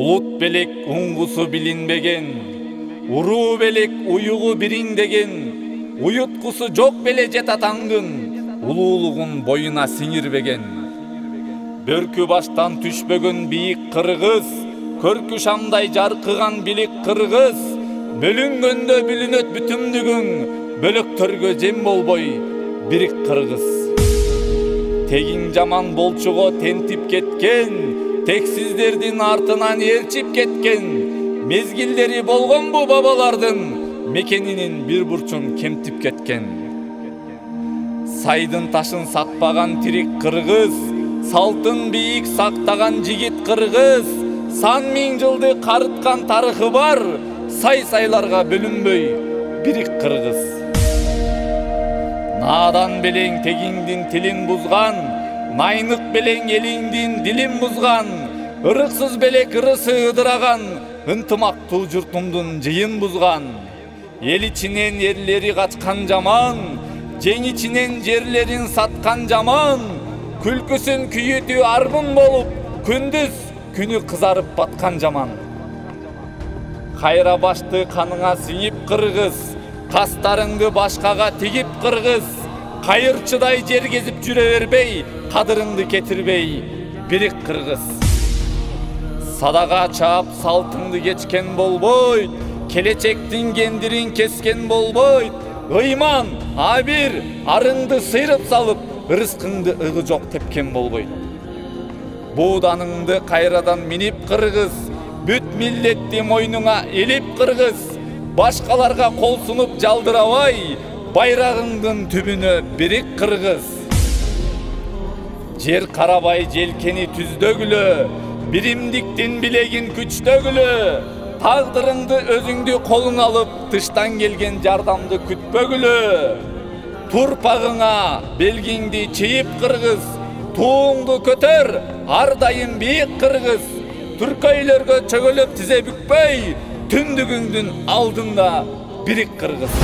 Улут белек уңгусу билинбеген, уруу белек уюгу бириңдеген, уюткусу жок беле жетатаңдын, улуулугун боюна сиңирбеген. Бөркү баштан түшпөгөн бийик кыргыз, көркү шамдай жаркыган билик кыргыз, бөлүнгөндө бүлүнөт бүтүмдүгүң, бөлөктөргө жем болбой бирик кыргыз. Тегиң жаман болчуго тентип кеткен, тексиздердин артынан ээрчип кеткен, мезгилдери болгонбу бабалардын, мекенинин бир бурчун кемтип кеткен. Сайдын ташын сатпаган тирик кыргыз, салтын бийик сактаган жигит кыргыз, сан миң жылды карыткан тарыхы бар, сай-сайларга бөлүнбөй бирик кыргыз. Надан белең тегиңдин тилин бузган, найнык белең элиңдин дилин бузган, ырыксыз белек ырысы ыдыраган, ынтымактуу журтумдун жыйын бузган. Эл ичинен эрлери качкан жаман, жең ичинен жерлерин саткан жаман, күлкүсүн күйүтүү армын болуп, күндүз күнү кызарып баткан жаман. Кайра башты каныңа сиңип кыргыз, кастарыңды башкага тигип кыргыз, кайырчыдай жер кезип жүрө бербей, кадырыңды кетирбей бирик кыргыз. Садага чаап салтыңды кечкен болбойт, келечектин кендирин кескен болбойт, ыйман, абир, арыңды сыйрып салып, ырыскыңды ыгы жок тепкен болбойт. Бууданыңды кайрадан минип кыргыз, бүт миллетти мойнуңа илип кыргыз, башкаларга кол сунуп жалдырабай, байрагыңдын түбүнө бирик кыргыз. Жер карабай желкени түздөгүлө, биримдиктин билегин күчтөгүлө, тагдырыңды өзүңдү колуңа алып, тыштан келген жардамды күтпөгүлө. Турпагыңа белгиңди чийип кыргыз, тууңду көтөр, ар дайым бийик кыргыз. Түркөйлөргө чөгөлөп тизе бүкпөй, түндүгүңдүн алдында бирик кыргыз.